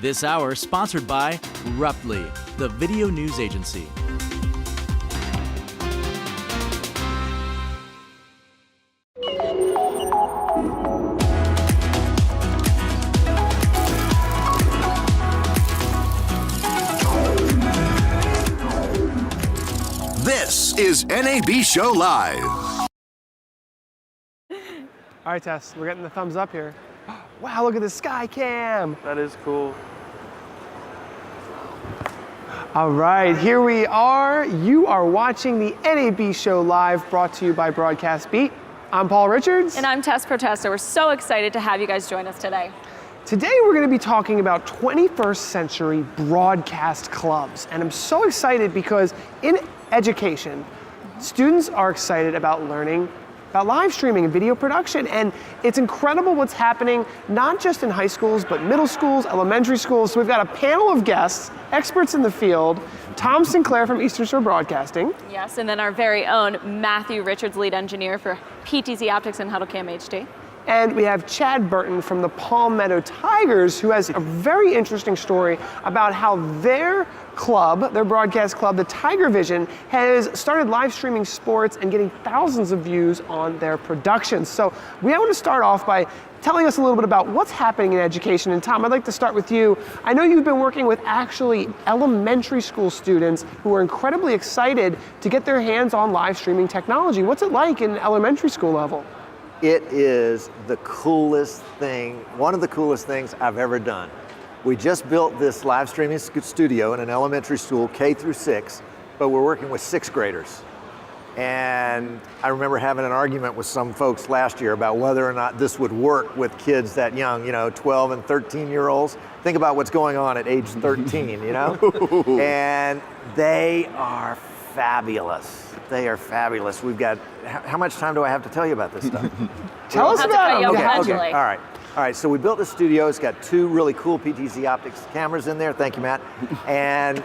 This hour sponsored by Ruptly, the video news agency. This is NAB Show Live. All right, Tess, we're getting the thumbs up here. Wow, look at the sky cam. That is cool. All right, here we are. You are watching the NAB Show Live, brought to you by Broadcast Beat. I'm Paul Richards. And I'm Tess Protesto. We're so excited to have you guys join us today. Today we're going to be talking about 21st century broadcast clubs. And I'm so excited because in education, students are excited about learning about live streaming and video production. And it's incredible what's happening, not just in high schools, but middle schools, elementary schools. So we've got a panel of guests, experts in the field. Tom Sinclair from Eastern Shore Broadcasting. Yes, and then our very own Matthew Richards, lead engineer for PTZOptics and HuddleCam HD. And we have Chad Burton from the Palmetto Tigers, who has a very interesting story about how their club, their broadcast club, the Tiger Vision, has started live streaming sports and getting thousands of views on their productions. So we want to start off by telling us a little bit about what's happening in education. And Tom, I'd like to start with you. I know you've been working with actually elementary school students who are incredibly excited to get their hands on live streaming technology. What's it like in elementary school level? It is the coolest thing, one of the coolest things I've ever done. We just built this live streaming studio in an elementary school, K through 6, but we're working with 6th graders. And I remember having an argument with some folks last year about whether or not this would work with kids that young, 12 and 13-year-olds. Think about what's going on at age 13, And they are fabulous. They are fabulous. We've got, how much time do I have to tell you about this stuff? Tell us about it. Okay. All right, so we built a studio. It's got 2 really cool PTZOptics cameras in there. Thank you, Matt. And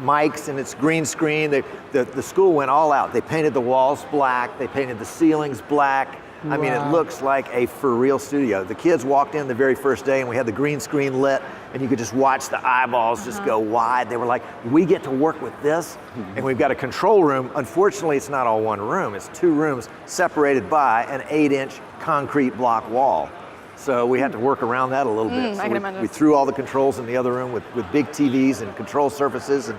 mics, and it's green screen. The school went all out. They painted the walls black. They painted the ceilings black. I mean, it looks like a for real studio. The kids walked in the very first day and we had the green screen lit and you could just watch the eyeballs just go wide. They were like, we get to work with this, and we've got a control room. Unfortunately, it's not all one room. It's 2 rooms separated by an 8-inch concrete block wall. So we had to work around that a little bit. So we threw all the controls in the other room with big TVs and control surfaces,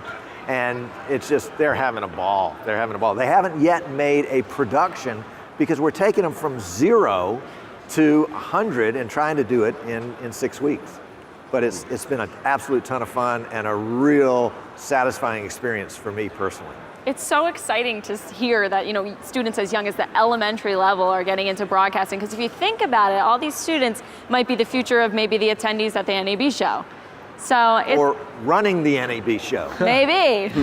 and it's just, they're having a ball. They're having a ball. They haven't yet made a production because we're taking them from 0 to 100 and trying to do it in 6 weeks. But it's been an absolute ton of fun and a real satisfying experience for me personally. It's so exciting to hear that students as young as the elementary level are getting into broadcasting, because if you think about it, all these students might be the future of maybe the attendees at the NAB show. Or running the NAB show. Maybe.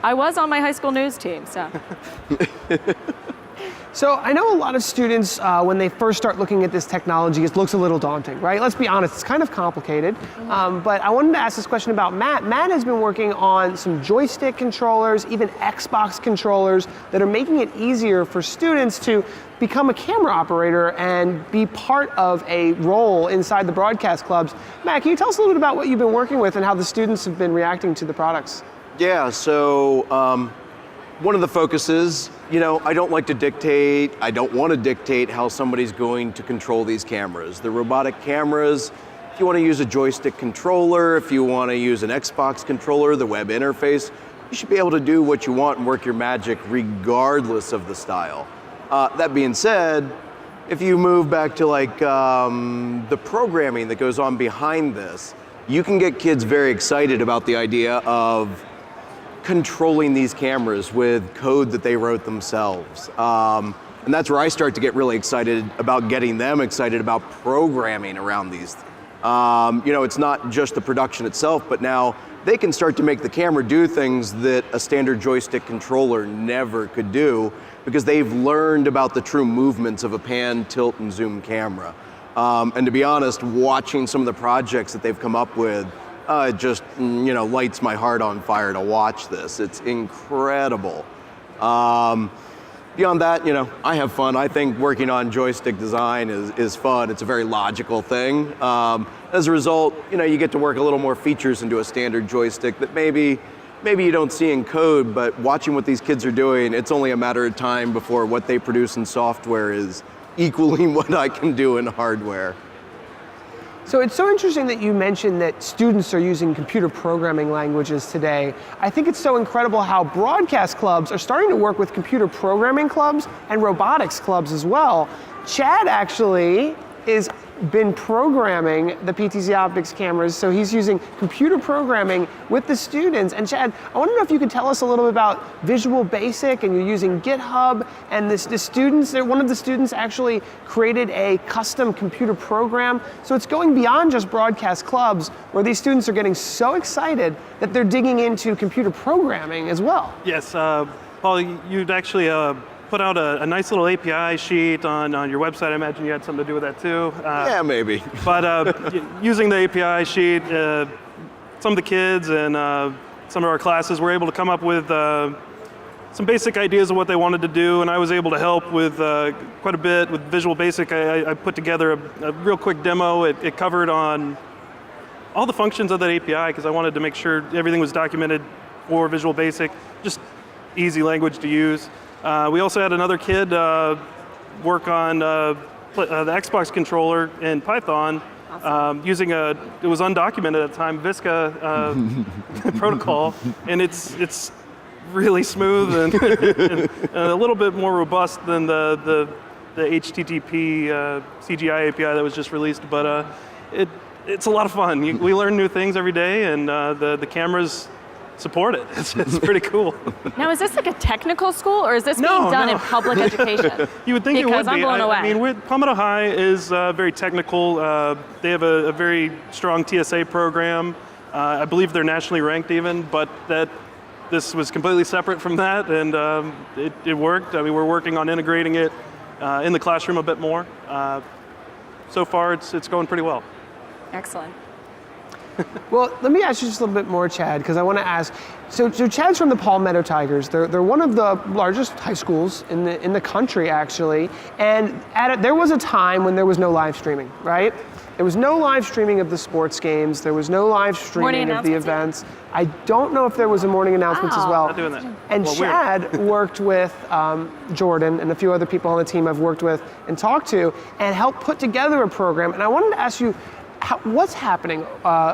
I was on my high school news team, so. So I know a lot of students, when they first start looking at this technology, it looks a little daunting, right? Let's be honest, it's kind of complicated. But I wanted to ask this question about Matt. Matt has been working on some joystick controllers, even Xbox controllers, that are making it easier for students to become a camera operator and be part of a role inside the broadcast clubs. Matt, can you tell us a little bit about what you've been working with and how the students have been reacting to the products? Yeah, so one of the focuses, I don't like to dictate, I don't want to dictate how somebody's going to control these cameras. The robotic cameras, if you want to use a joystick controller, if you want to use an Xbox controller, the web interface, you should be able to do what you want and work your magic regardless of the style. That being said, if you move back to the programming that goes on behind this, you can get kids very excited about the idea of controlling these cameras with code that they wrote themselves. And that's where I start to get really excited about getting them excited about programming around these. It's not just the production itself, but now they can start to make the camera do things that a standard joystick controller never could do, because they've learned about the true movements of a pan, tilt, and zoom camera. And to be honest, watching some of the projects that they've come up with, it just lights my heart on fire to watch this. It's incredible. Beyond that, I have fun. I think working on joystick design is fun. It's a very logical thing. As a result, you get to work a little more features into a standard joystick that maybe you don't see in code, but watching what these kids are doing, it's only a matter of time before what they produce in software is equaling what I can do in hardware. So it's so interesting that you mentioned that students are using computer programming languages today. I think it's so incredible how broadcast clubs are starting to work with computer programming clubs and robotics clubs as well. Chad actually has been programming the PTZOptics cameras, so he's using computer programming with the students. And Chad, I want to know if you could tell us a little bit about Visual Basic, and you're using GitHub, and the students, one of the students actually created a custom computer program. So it's going beyond just broadcast clubs, where these students are getting so excited that they're digging into computer programming as well. Yes, Paul, you'd actually put out a nice little API sheet on your website. I imagine you had something to do with that too. Yeah, maybe. But using the API sheet, some of the kids and some of our classes were able to come up with some basic ideas of what they wanted to do, and I was able to help with quite a bit with Visual Basic. I put together a real quick demo. It covered on all the functions of that API because I wanted to make sure everything was documented for Visual Basic, just easy language to use. We also had another kid work on the Xbox controller in Python. Awesome. Using it was undocumented at the time, Visca protocol, and it's really smooth and a little bit more robust than the HTTP CGI API that was just released. But it's a lot of fun. We learn new things every day, and the cameras support it. It's pretty cool. Now, is this like a technical school, or is this being done in public education? You would think it would be. Because I'm blown away. I mean, Palmetto High is very technical. They have a very strong TSA program. I believe they're nationally ranked even, but this was completely separate from that, and it worked. I mean, we're working on integrating it in the classroom a bit more. So far, it's going pretty well. Excellent. Well, let me ask you just a little bit more, Chad, because I want to ask. So Chad's from the Palmetto Tigers. They're one of the largest high schools in the country, actually. And there was a time when there was no live streaming, right? There was no live streaming of the sports games. There was no live streaming of the events. I don't know if there was a morning announcements as well. Not doing that. And Chad worked with Jordan and a few other people on the team I've worked with and talked to, and helped put together a program. And I wanted to ask you, what's happening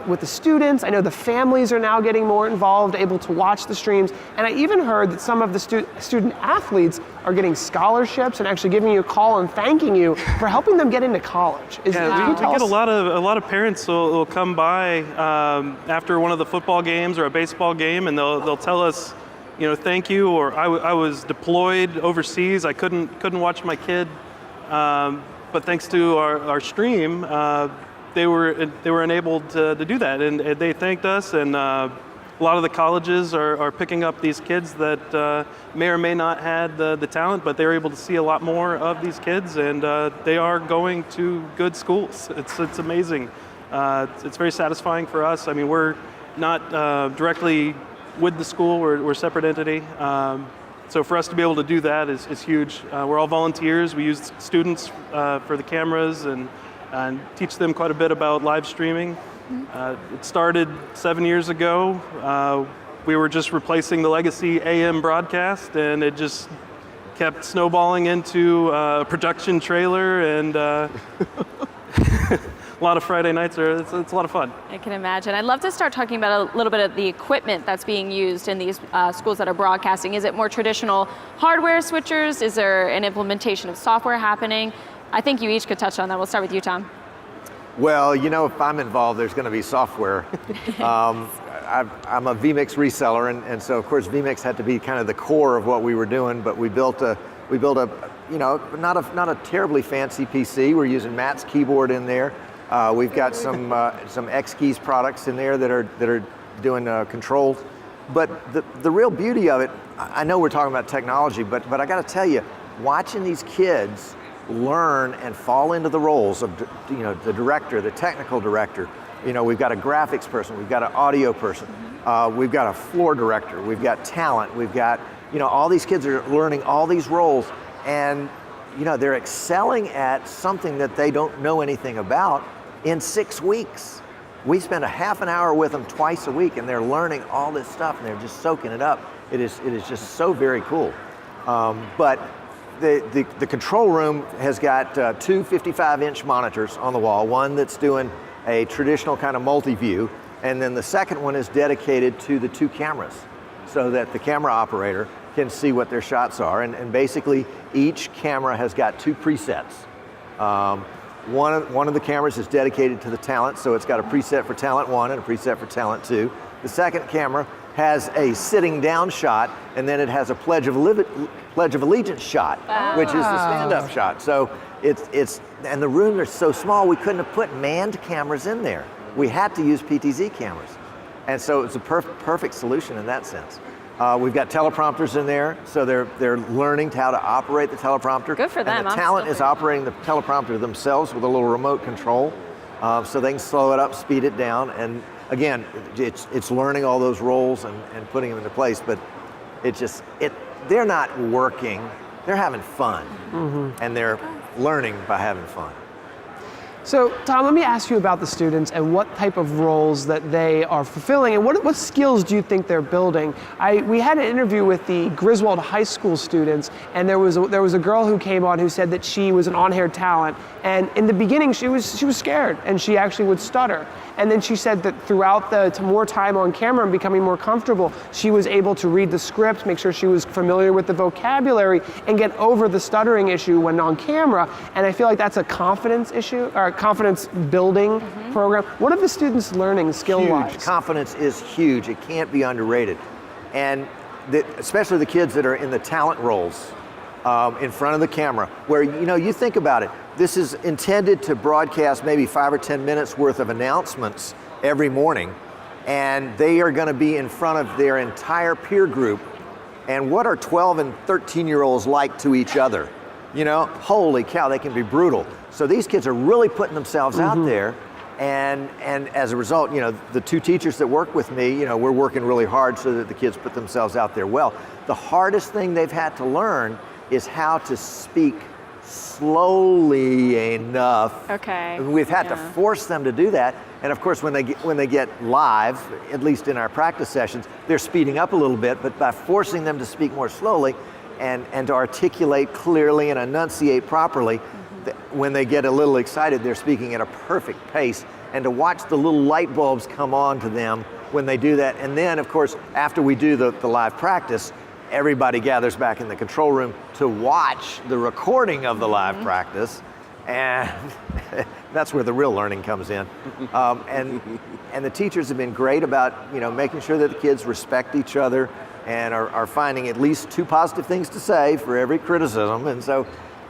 with the students? I know the families are now getting more involved, able to watch the streams, and I even heard that some of the student athletes are getting scholarships and actually giving you a call and thanking you for helping them get into college. We get a lot of parents will come by after one of the football games or a baseball game, and they'll tell us, thank you, or I was deployed overseas, I couldn't watch my kid, but thanks to our stream. They were enabled to do that, and they thanked us. And a lot of the colleges are picking up these kids that may or may not had the talent, but they're able to see a lot more of these kids, and they are going to good schools. It's amazing. It's very satisfying for us. I mean, we're not directly with the school; we're a separate entity. So for us to be able to do that is huge. We're all volunteers. We use students for the cameras and teach them quite a bit about live streaming. It started 7 years ago. We were just replacing the legacy AM broadcast, and it just kept snowballing into a production trailer, and a lot of Friday nights. It's a lot of fun. I can imagine. I'd love to start talking about a little bit of the equipment that's being used in these schools that are broadcasting. Is it more traditional hardware switchers? Is there an implementation of software happening? I think you each could touch on that. We'll start with you, Tom. Well, if I'm involved, there's going to be software. I'm a vMix reseller, and so of course vMix had to be kind of the core of what we were doing. But we built a not a terribly fancy PC. We're using Matt's keyboard in there. We've got some X-Keys products in there that are doing controls. But the real beauty of it, I know we're talking about technology, but I got to tell you, watching these kids learn and fall into the roles of the director, the technical director. We've got a graphics person, we've got an audio person, we've got a floor director, we've got talent, we've got all these kids are learning all these roles, and they're excelling at something that they don't know anything about in 6 weeks. We spend a half an hour with them twice a week, and they're learning all this stuff, and they're just soaking it up. It is just so very cool. But the control room has got two 55-inch monitors on the wall, one that's doing a traditional kind of multi-view, and then the second one is dedicated to the 2 cameras, so that the camera operator can see what their shots are. And basically, each camera has got 2 presets. One of the cameras is dedicated to the talent, so it's got a preset for talent 1 and a preset for talent 2. The second camera has a sitting down shot, and then it has a Pledge of Allegiance shot, which is the stand-up shot. So and the rooms are so small, we couldn't have put manned cameras in there. We had to use PTZ cameras. And so it's a perfect solution in that sense. We've got teleprompters in there, so they're learning how to operate the teleprompter. Good for them. And the talent is operating the teleprompter themselves with a little remote control, so they can slow it up, speed it down, and again, it's learning all those roles and putting them into place. But they're not working; they're having fun, and they're learning by having fun. So, Tom, let me ask you about the students and what type of roles that they are fulfilling, and what skills do you think they're building? We had an interview with the Griswold High School students, and there was a girl who came on who said that she was an on-air talent, and in the beginning she was scared, and she actually would stutter. And then she said that throughout the more time on camera and becoming more comfortable, she was able to read the script, make sure she was familiar with the vocabulary, and get over the stuttering issue when on camera. And I feel like that's a confidence issue, or a confidence building program. What are the students learning skill-wise? Huge. Confidence is huge. It can't be underrated. And especially the kids that are in the talent roles in front of the camera, where, you think about it, this is intended to broadcast maybe 5 or 10 minutes worth of announcements every morning, and they are going to be in front of their entire peer group. And what are 12 and 13-year-olds like to each other? Holy cow, they can be brutal. So these kids are really putting themselves out there, and as a result, the 2 teachers that work with me, we're working really hard so that the kids put themselves out there well. The hardest thing they've had to learn is how to speak slowly enough. Okay. We've had to force them to do that, and of course, when they get live, at least in our practice sessions, they're speeding up a little bit. But by forcing them to speak more slowly and to articulate clearly and enunciate properly, when they get a little excited, they're speaking at a perfect pace. And to watch the little light bulbs come on to them when they do that, and then, of course, after we do the live practice, everybody gathers back in the control room to watch the recording of the live practice, and that's where the real learning comes in. And the teachers have been great about making sure that the kids respect each other and are finding at least 2 positive things to say for every criticism, and so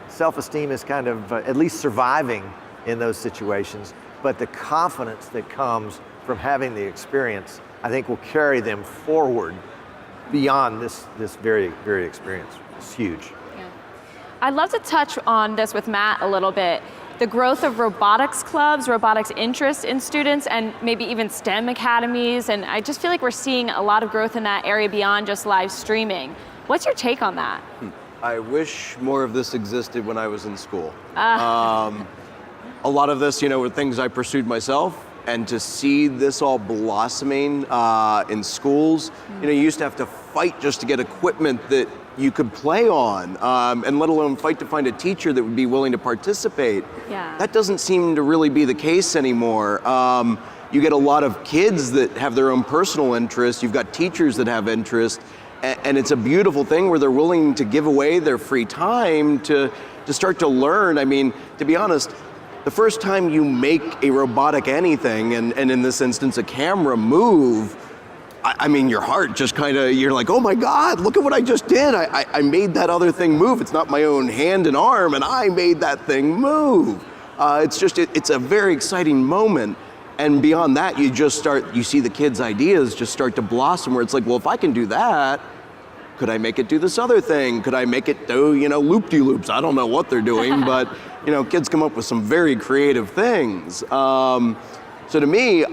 self-esteem is kind of at least surviving in those situations. But the confidence that comes from having the experience, I think, will carry them forward beyond this very, very experience. It's huge. Yeah. I'd love to touch on this with Matt a little bit. The growth of robotics clubs, robotics interest in students, and maybe even STEM academies. And I just feel like we're seeing a lot of growth in that area beyond just live streaming. What's your take on that? I wish more of this existed when I was in school. A lot of this, were things I pursued myself. And to see this all blossoming in schools, you used to have to fight just to get equipment that you could play on, and let alone fight to find a teacher that would be willing to participate. Yeah. That doesn't seem to really be the case anymore. You get a lot of kids that have their own personal interests. You've got teachers that have interest, and it's a beautiful thing where they're willing to give away their free time to start to learn. I mean, to be honest, the first time you make a robotic anything, and in this instance a camera, move, I mean, your heart just you're like, oh my God, look at what I just did. I made that other thing move. It's not my own hand and arm, and I made that thing move. It's a very exciting moment. And beyond that, you see the kids' ideas just start to blossom, where it's like, well, if I can do that, could I make it do this other thing? Could I make it do, loop-de-loops? I don't know what they're doing, but, kids come up with some very creative things. So to me,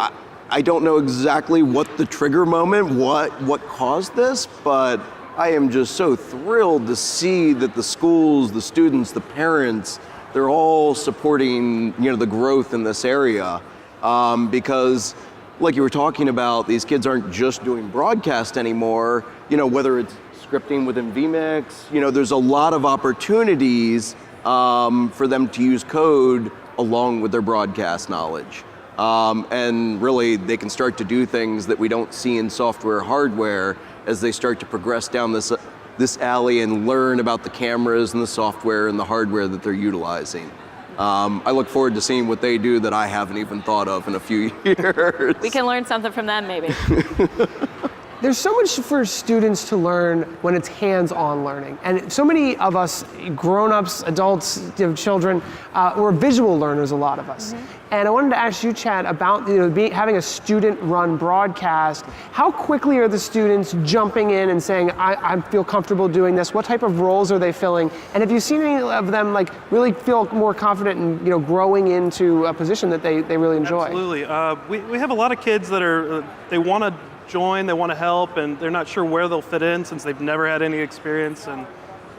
I don't know exactly what the trigger moment, what caused this, but I am just so thrilled to see that the schools, the students, the parents, they're all supporting, the growth in this area, because like you were talking about, these kids aren't just doing broadcast anymore, whether it's scripting within vMix, there's a lot of opportunities for them to use code along with their broadcast knowledge. And really, they can start to do things that we don't see in software hardware as they start to progress down this alley and learn about the cameras and the software and the hardware that they're utilizing. I look forward to seeing what they do that I haven't even thought of in a few years. We can learn something from them, maybe. There's so much for students to learn when it's hands-on learning. And so many of us, grown-ups, adults, children, we're visual learners, a lot of us. And I wanted to ask you, Chad, about having a student-run broadcast. How quickly are the students jumping in and saying, I feel comfortable doing this? What type of roles are they filling? And have you seen any of them really feel more confident in growing into a position that they really enjoy? Absolutely. We have a lot of kids that they want to join, they want to help, and they're not sure where they'll fit in since they've never had any experience, and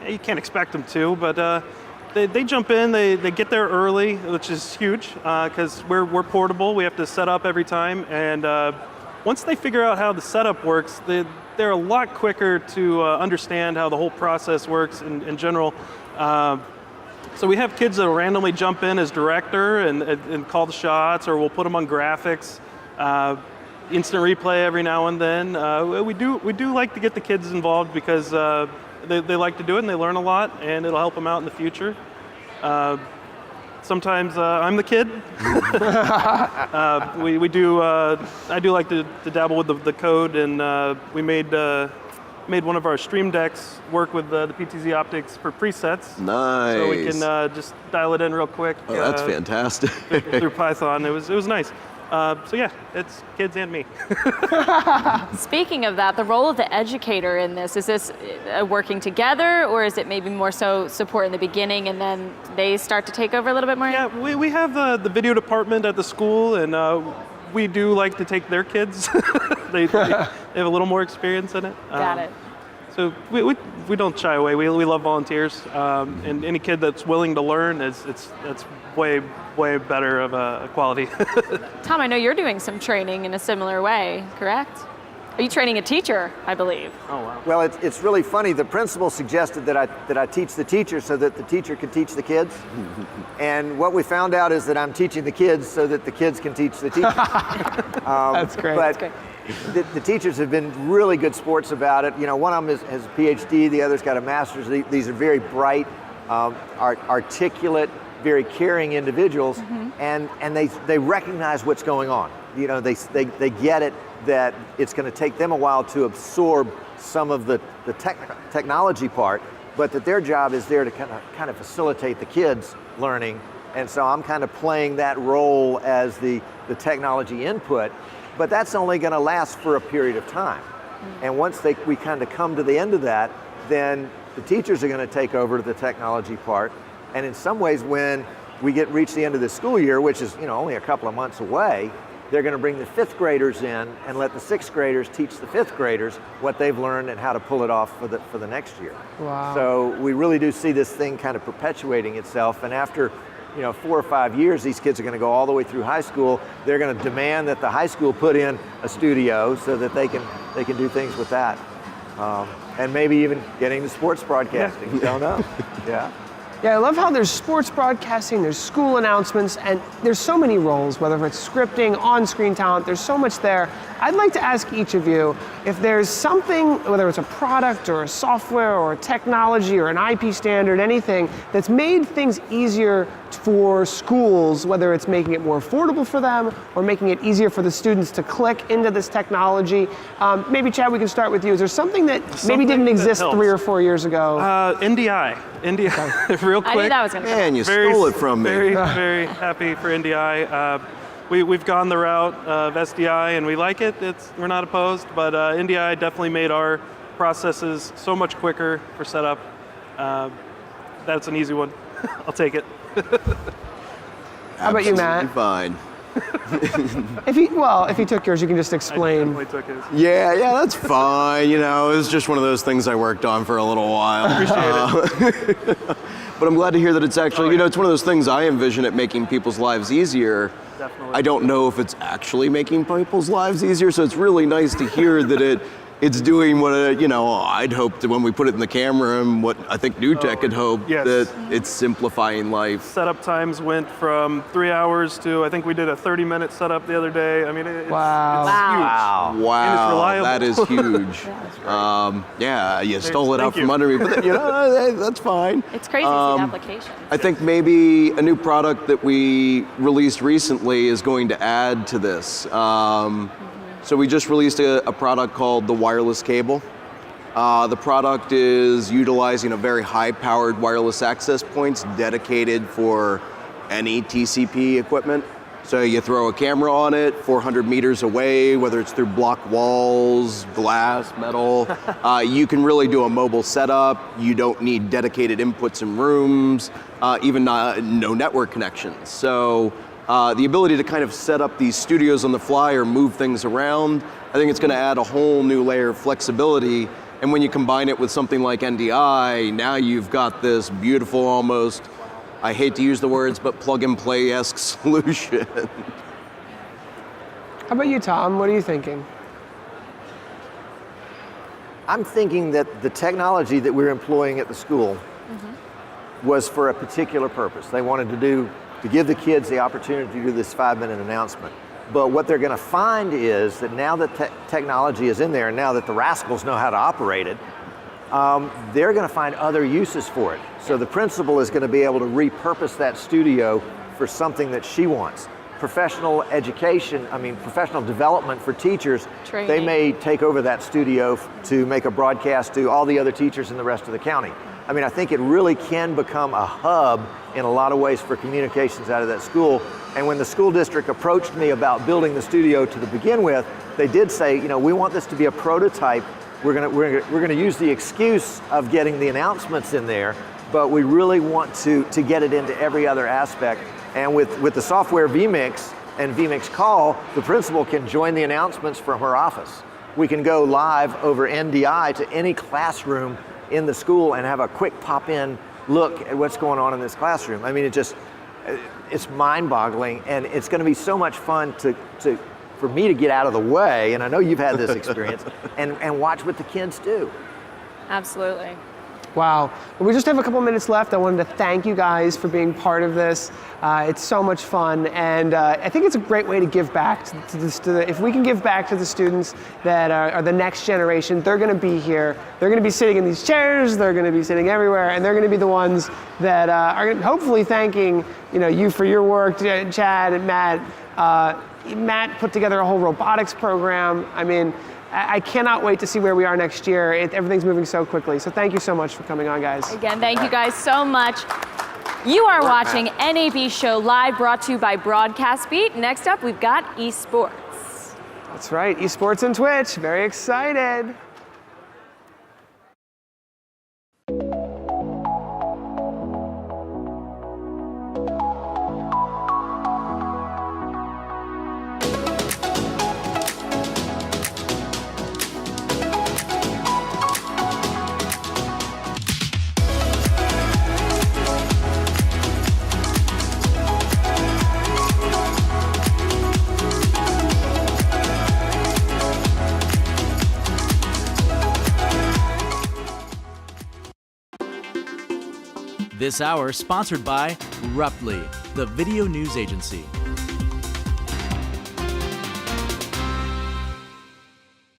you can't expect them to, but they jump in, they get there early, which is huge, because we're portable, we have to set up every time, and once they figure out how the setup works, they're a lot quicker to understand how the whole process works in general. So we have kids that will randomly jump in as director and call the shots, or we'll put them on graphics. Instant replay every now and then. We do like to get the kids involved because they like to do it and they learn a lot, and it'll help them out in the future. Sometimes I'm the kid. I do like to dabble with the code, and we made one of our stream decks work with the PTZOptics for presets. Nice. So we can just dial it in real quick. Oh, that's fantastic. through Python. It was nice. So yeah, it's kids and me. Speaking of that, the role of the educator in this, is this working together, or is it maybe more so support in the beginning and then they start to take over a little bit more? Yeah, we have the video department at the school, and we do like to take their kids. they have a little more experience in it. Got it. So we don't shy away. We love volunteers, and any kid that's willing to learn, that's way better of a quality. Tom, I know you're doing some training in a similar way, correct? Are you training a teacher, I believe? Oh wow. Well, it's really funny. The principal suggested that I teach the teacher so that the teacher could teach the kids. And what we found out is that I'm teaching the kids so that the kids can teach the teachers. That's great. But That's great. The teachers have been really good sports about it. One of them has a PhD, the other's got a master's. These are very bright, articulate, very caring individuals, and they recognize what's going on. They get it, that it's going to take them a while to absorb some of the technology part, but that their job is there to kind of facilitate the kids learning. And so I'm kind of playing that role as the technology input, but that's only going to last for a period of time. And once we kind of come to the end of that, then the teachers are going to take over the technology part. And in some ways, when we reach the end of the school year, which is only a couple of months away, they're going to bring the 5th graders in and let the 6th graders teach the 5th graders what they've learned and how to pull it off for the next year. Wow. So we really do see this thing kind of perpetuating itself. And after 4 or 5 years, these kids are going to go all the way through high school. They're going to demand that the high school put in a studio so that they can do things with that, and maybe even getting to sports broadcasting. You don't know. Yeah. Yeah, I love how there's sports broadcasting, there's school announcements, and there's so many roles, whether it's scripting, on-screen talent, there's so much there. I'd like to ask each of you if there's something, whether it's a product or a software or a technology or an IP standard, anything, that's made things easier for schools, whether it's making it more affordable for them or making it easier for the students to click into this technology. Maybe Chad, we can start with you. Is there something that maybe didn't exist 3 or 4 years ago? NDI, real quick. I knew that was going to Man, you stole it from me. Very happy for NDI. We've gone the route of SDI, and we like it. We're not opposed, but NDI definitely made our processes so much quicker for setup. That's an easy one. I'll take it. How about you, Matt? Fine. If he took yours, you can just I explain. definitely took his. Yeah, that's fine. You know, it was just one of those things I worked on for a little while. Appreciate it. But I'm glad to hear that it's actually, you know, it's one of those things I envision it making people's lives easier. Definitely. I don't know if it's actually making people's lives easier, so it's really nice to hear that it's doing what, you know, I'd hoped when we put it in the camera and what I think New Tech had hoped, yes. that it's simplifying life. Setup times went from 3 hours to, I think we did a 30-minute setup the other day. I mean, it's Wow. huge. Wow, And it's reliable. that is huge. Yeah, you stole it out Thank from you. under me, but you know, hey, that's fine. It's crazy to see the application. I think maybe a new product that we released recently is going to add to this. So we just released a product called the wireless cable. The product is utilizing a very high-powered wireless access points dedicated for any TCP equipment. So you throw a camera on it 400 meters away, whether it's through block walls, glass, metal. You can really do a mobile setup. You don't need dedicated inputs in rooms, even no network connections. So the ability to kind of set up these studios on the fly or move things around, I think it's going to add a whole new layer of flexibility. And when you combine it with something like NDI, now you've got this beautiful, almost, I hate to use the words, but plug-and-play-esque solution. How about you, Tom? What are you thinking? I'm thinking that the technology that we're employing at the school was for a particular purpose. They wanted to give the kids the opportunity to do this 5-minute announcement. But what they're going to find is that now that technology is in there, and now that the rascals know how to operate it, they're going to find other uses for it. So the principal is going to be able to repurpose that studio for something that she wants. Professional education, professional development for teachers, Training. they may take over that studio to make a broadcast to all the other teachers in the rest of the county. I think it really can become a hub in a lot of ways for communications out of that school. And when the school district approached me about building the studio to begin with, they did say, you know, we want this to be a prototype. We're gonna use the excuse of getting the announcements in there, but we really want to get it into every other aspect. And with the software vMix and vMix Call, the principal can join the announcements from her office. We can go live over NDI to any classroom in the school and have a quick pop-in look at what's going on in this classroom. It's mind-boggling, and it's going to be so much fun for me to get out of the way, and I know you've had this experience, and watch what the kids do. Absolutely. Wow. Well, we just have a couple minutes left. I wanted to thank you guys for being part of this. It's so much fun, and I think it's a great way to give back if we can give back to the students that are the next generation. They're going to be here. They're going to be sitting in these chairs. They're going to be sitting everywhere, and they're going to be the ones that are hopefully thanking you for your work, Chad and Matt. Matt put together a whole robotics program. I cannot wait to see where we are next year. Everything's moving so quickly. So thank you so much for coming on, guys. Again, thank you guys so much. You are watching NAB Show Live, brought to you by Broadcast Beat. Next up, we've got esports. That's right, esports and Twitch. Very excited. This hour sponsored by Roughly, the video news agency.